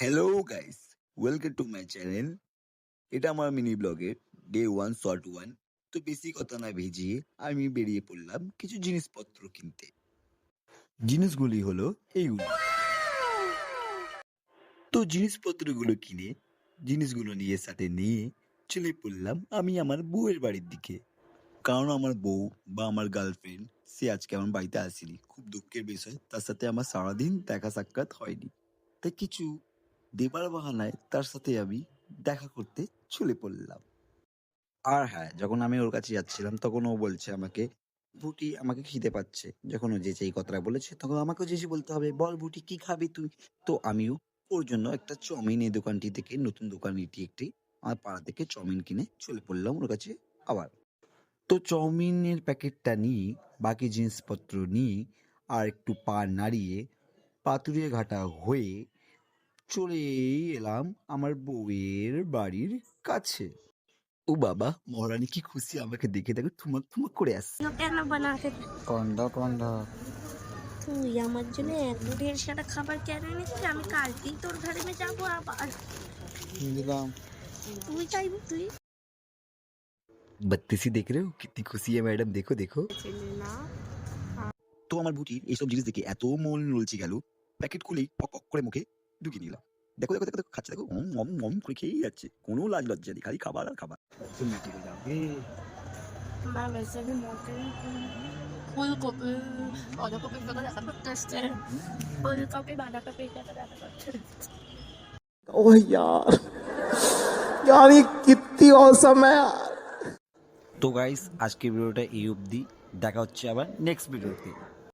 Hello guys, welcome to my channel. এটা আমার mini ব্লগের ডে 1 শর্ট 1। তো বেশি কথা না ভেজিয়ে আমি বেরিয়ে পড়লাম কিছু জিনিসপত্র কিনতে। জিনিসগুলি হলো এইগুলি। তো জিনিসপত্রগুলো কিনে জিনিসগুলো নিয়ে সাথে নিয়ে চলে পড়লাম আমি আমার বউয়ের বাড়ির দিকে। কারণ আমার বউ বা আমার গার্লফ্রেন্ড সে আজকে আমার বাড়িতে আসেনি। খুব দুঃখের বিষয়, তার সাথে আমার সারাদিন দেখা সাক্ষাৎ হয়নি। তাই কিছু দেবার বাহানায় তার সাথে আমি দেখা করতে চলে পড়লাম। আর হ্যাঁ, যখন আমি ওর কাছে যাচ্ছিলাম তখন ও বলছে আমাকে, "বুটি আমাকে খিদে পাচ্ছে।" যখন ও যেচে এই কথাটা বলেছে তখন আমাকেও যেচে বলতে হবে, "বল বুটি কি খাবি তুই?" তো আমিও ওর জন্য একটা চাউমিন এই দোকানটি থেকে, নতুন দোকান এটি একটি, আমার পাড়া থেকে চাউমিন কিনে চলে পড়লাম ওর কাছে আবার। তো চাউমিনের প্যাকেটটা নিয়ে, বাকি জিনিসপত্র নিয়ে আর একটু পা নাড়িয়ে পাতুড়ে ঘাটা হয়ে চলে এলাম আমার বউয়ের বাড়ির কাছে। ও বাবা! মহারানী কি খুশি আমাকে দেখে, দেখো থুমক থুমক করে আসছে। কেন বানাতে কন্ডা তুই আমার জন্য এত ঢের সারা খাবার কেন এনেছিস? আমি কালকেই তোর ঘরে যাবো আবার। দিলাম। তুই চাইবি তুই बदतमीजी देख रहे हो? कितनी खुशी है मैडम, देखो देखो। না। তো আমার বুটির এইসব জিনিস দেখে এত মন ললচে গেল, প্যাকেট খুলেই পক পক করে মুখে ঢুকিয়ে নিলাম। দেখো দেখো দেখো দেখো খাচ্ছে, দেখো অম অম অম করে খেয়েই যাচ্ছে, কোনো লাজ লজ্জা নেই, খালি খাবার আর খাবার। তুমি টিকে যাবে। বাংলাদেশের মধ্যে ফুলকপি বাঁধাকপির কথা দেখা করতেছে। ফুলকপি বাঁধাকপির কথা দেখা করছে। ओह यार यार ये कितनी औसम है यार। তো গাইস, আজকের ভিডিওটা এই অবধি। দেখা হচ্ছে আবার নেক্সট ভিডিওতে।